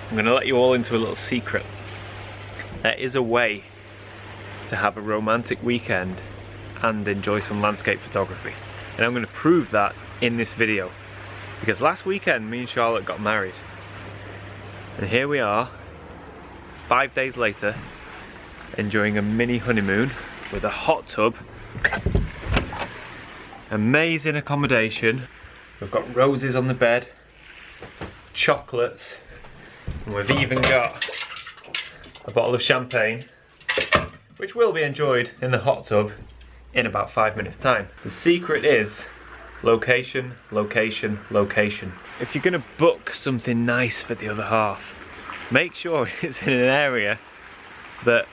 I'm going to let you all into a little secret. There is a way to have a romantic weekend and enjoy some landscape photography. And I'm going to prove that in this video. Because last weekend me and Charlotte got married. And here we are, 5 days later, enjoying a mini honeymoon with a hot tub. Amazing accommodation. We've got roses on the bed, chocolates, and we've even got a bottle of champagne, which will be enjoyed in the hot tub in about 5 minutes time. The secret is location, location, location. If you're gonna book something nice for the other half, make sure it's in an area that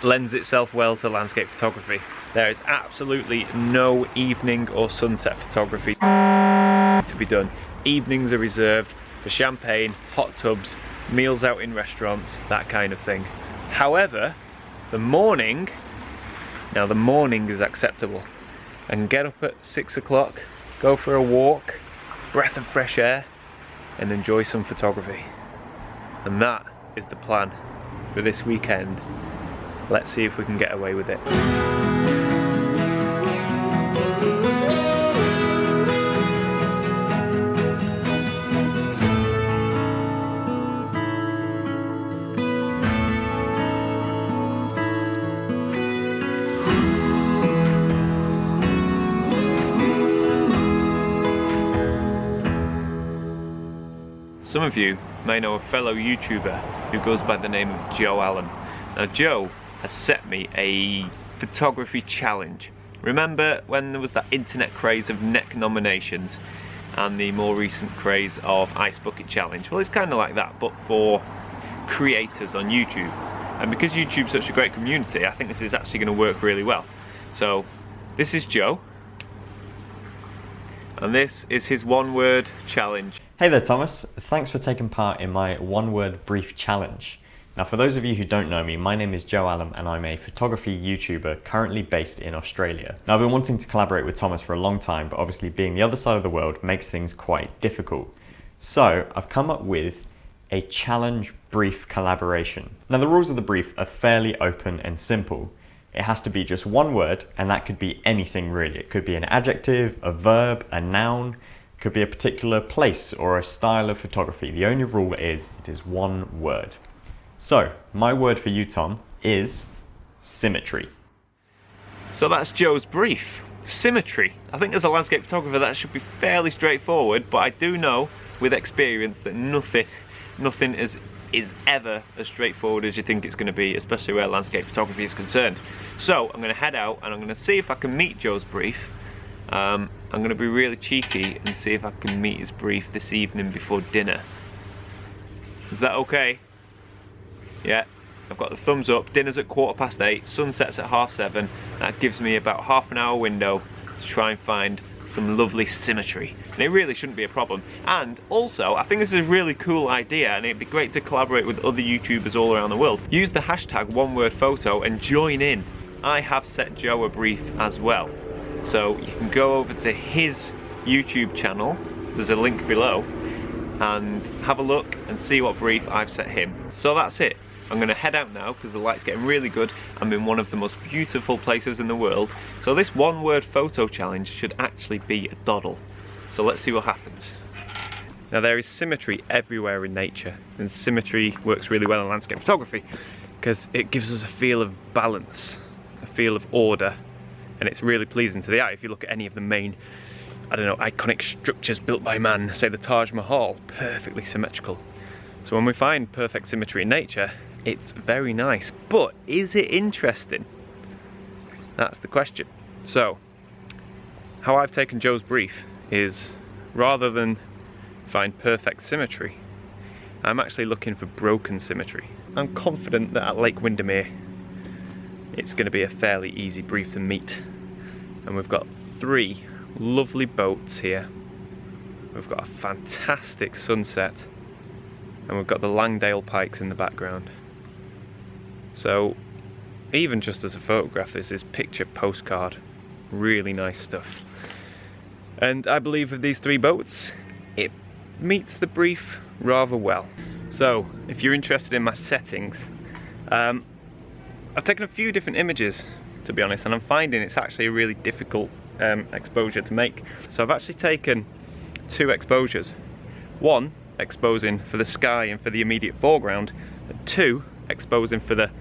lends itself well to landscape photography. There is absolutely no evening or sunset photography to be done. Evenings are reserved for champagne, hot tubs, meals out in restaurants, that kind of thing. However, the morning is acceptable. I can get up at 6 o'clock, go for a walk, breath of fresh air, and enjoy some photography. And that is the plan for this weekend. Let's see if we can get away with it. Some of you may know a fellow YouTuber who goes by the name of Joe Allen. Now Joe has set me a photography challenge. Remember when there was that internet craze of neck nominations and the more recent craze of Ice Bucket Challenge? Well, it's kind of like that, but for creators on YouTube. And because YouTube's such a great community, I think this is actually going to work really well. So this is Joe, and this is his one-word challenge. Hey there Thomas, thanks for taking part in my one-word brief challenge. Now for those of you who don't know me, my name is Joe Allen and I'm a photography YouTuber currently based in Australia. Now I've been wanting to collaborate with Thomas for a long time, but obviously being the other side of the world makes things quite difficult. So I've come up with a challenge brief collaboration. Now the rules of the brief are fairly open and simple. It has to be just one word, and that could be anything really. It could be an adjective, a verb, a noun. It could be a particular place or a style of photography. The only rule is it is one word. So my word for you, Tom, is symmetry. So that's Joe's brief. Symmetry. I think as a landscape photographer that should be fairly straightforward, but I do know with experience that nothing is ever as straightforward as you think it's going to be, especially where landscape photography is concerned. So I'm going to head out and I'm going to see if I can meet Joe's brief. I'm going to be really cheeky and see if I can meet his brief this evening before dinner. Is that okay? Yeah, I've got the thumbs up. Dinner's at 8:15, sunset's at 7:30. That gives me about half an hour window to try and find some lovely symmetry. And it really shouldn't be a problem. And also, I think this is a really cool idea and it'd be great to collaborate with other YouTubers all around the world. Use the hashtag #OneWordPhoto and join in. I have set Joe a brief as well. So you can go over to his YouTube channel, there's a link below, and have a look and see what brief I've set him. So that's it. I'm going to head out now because the light's getting really good. I'm in one of the most beautiful places in the world. So this one-word photo challenge should actually be a doddle. So let's see what happens. Now there is symmetry everywhere in nature, and symmetry works really well in landscape photography because it gives us a feel of balance, a feel of order, and it's really pleasing to the eye. If you look at any of the main, I don't know, iconic structures built by man, say the Taj Mahal, perfectly symmetrical. So when we find perfect symmetry in nature, it's very nice. But is it interesting? That's the question. So, how I've taken Joe's brief is, rather than find perfect symmetry, I'm actually looking for broken symmetry. I'm confident that at Lake Windermere, it's going to be a fairly easy brief to meet. And we've got 3 lovely boats here. We've got a fantastic sunset, and we've got the Langdale Pikes in the background. So even just as a photograph, this is picture postcard, really nice stuff. And I believe with these 3 boats, it meets the brief rather well. So, if you're interested in my settings, I've taken a few different images, to be honest, and I'm finding it's actually a really difficult exposure to make. So I've actually taken 2 exposures. One exposing for the sky and for the immediate foreground, and 2 exposing for the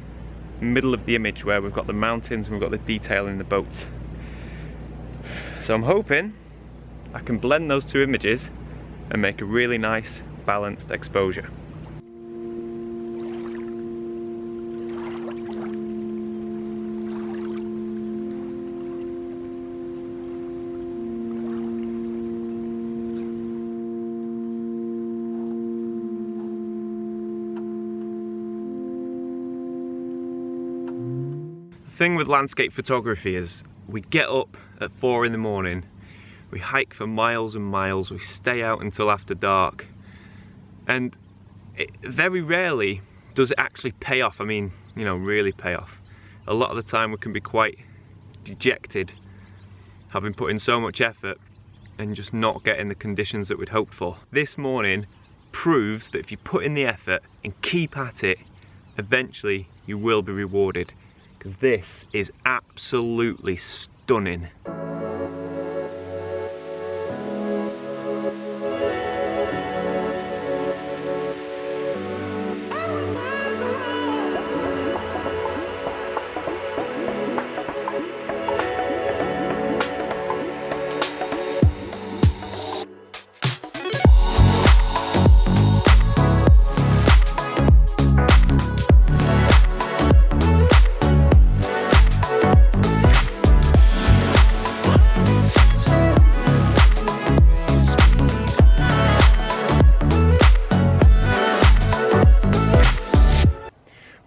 middle of the image where we've got the mountains and we've got the detail in the boats. So I'm hoping I can blend those 2 images and make a really nice balanced exposure. The thing with landscape photography is we get up at 4 in the morning, we hike for miles and miles, we stay out until after dark, and very rarely does it actually pay off. I mean, you know, really pay off. A lot of the time we can be quite dejected, having put in so much effort and just not getting the conditions that we'd hoped for. This morning proves that if you put in the effort and keep at it, eventually you will be rewarded, because this is absolutely stunning.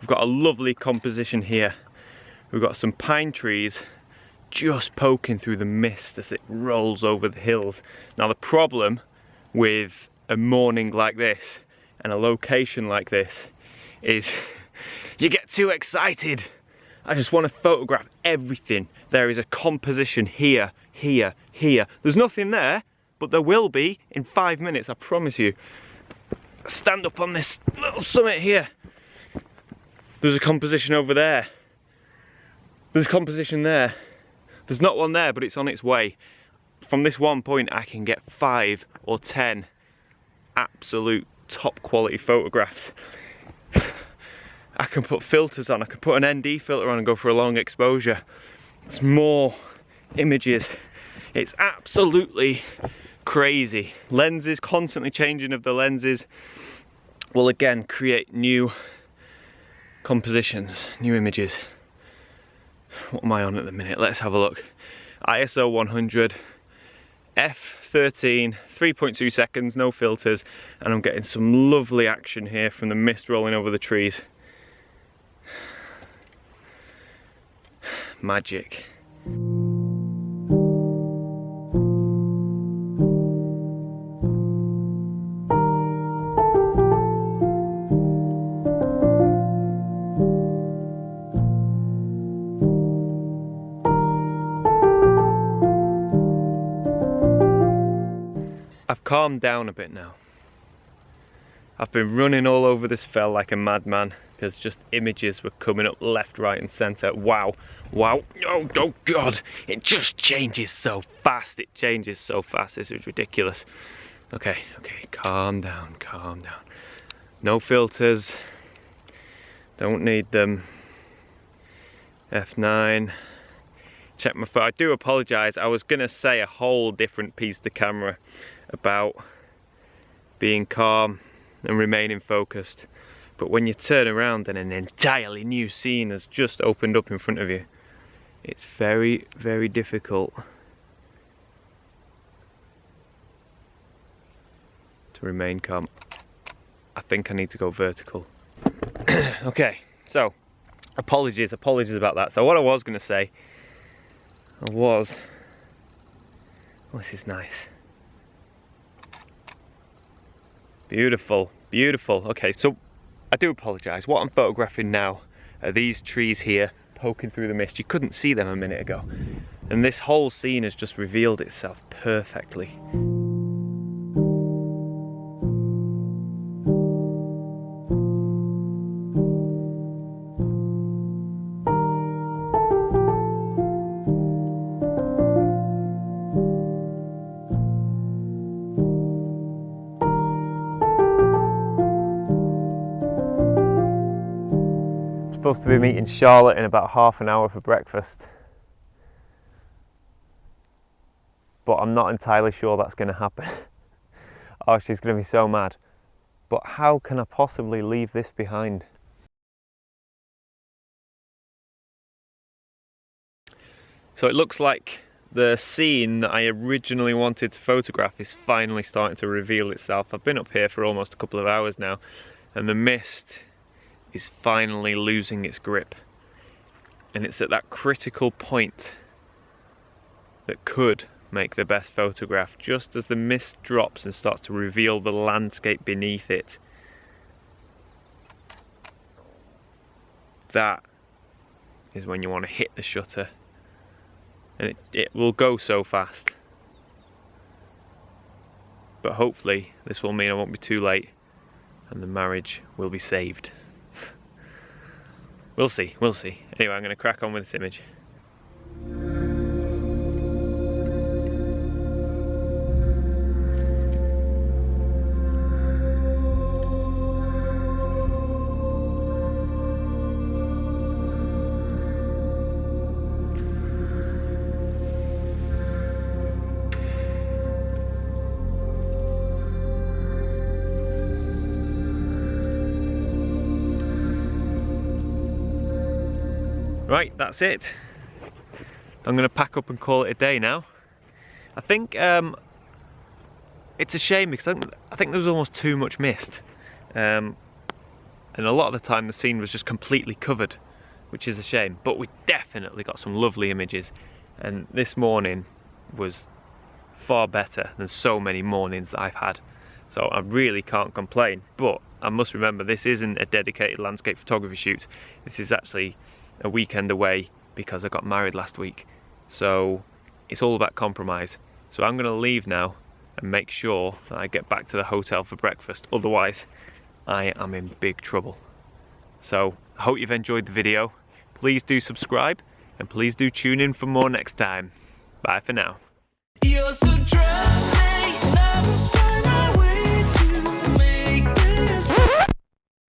Got a lovely composition here. We've got some pine trees just poking through the mist as it rolls over the hills. Now the problem with a morning like this and a location like this is you get too excited. I just want to photograph everything. There is a composition here, here, here. There's nothing there, but there will be in 5 minutes, I promise you. Stand up on this little summit here. There's a composition over there. There's a composition there. There's not one there, but it's on its way. From this one point, I can get 5 or 10 absolute top quality photographs. I can put filters on. I can put an ND filter on and go for a long exposure. It's more images. It's absolutely crazy. Lenses, constantly changing of the lenses will again create new compositions, new images. What am I on at the minute? Let's have a look. ISO 100, f13, 3.2 seconds, no filters, and I'm getting some lovely action here from the mist rolling over the trees. Magic. I've calmed down a bit now. I've been running all over this fell like a madman because just images were coming up left, right and centre. Wow, wow, oh God, it just changes so fast. It changes so fast, this is ridiculous. Okay, calm down, calm down. No filters, don't need them. F9. Check my phone. I do apologise, I was gonna say a whole different piece to camera about being calm and remaining focused, but when you turn around and an entirely new scene has just opened up in front of you, it's very, very difficult to remain calm. I think I need to go vertical. Okay, so apologies about that. So what I was going to say was, oh, this is nice. Beautiful, beautiful. Okay, so I do apologise. What I'm photographing now are these trees here poking through the mist. You couldn't see them a minute ago. And this whole scene has just revealed itself perfectly. supposed to be meeting Charlotte in about half an hour for breakfast, but I'm not entirely sure that's going to happen. Oh, she's going to be so mad. But how can I possibly leave this behind? So it looks like the scene that I originally wanted to photograph is finally starting to reveal itself. I've been up here for almost a couple of hours now, and the mist is finally losing its grip. And it's at that critical point that could make the best photograph, just as the mist drops and starts to reveal the landscape beneath it. That is when you want to hit the shutter, and it will go so fast. But hopefully this will mean I won't be too late and the marriage will be saved. We'll see, we'll see. Anyway, I'm going to crack on with this image. Right, that's it. I'm going to pack up and call it a day now. I think it's a shame because I think there was almost too much mist. And a lot of the time the scene was just completely covered, which is a shame. But we definitely got some lovely images. And this morning was far better than so many mornings that I've had. So I really can't complain. But I must remember, this isn't a dedicated landscape photography shoot. This is actually a weekend away because I got married last week, so it's all about compromise. So I'm going to leave now and make sure that I get back to the hotel for breakfast, otherwise I am in big trouble. So I hope you've enjoyed the video. Please do subscribe and please do tune in for more next time. Bye for now. You're so dry, I must find my way to make this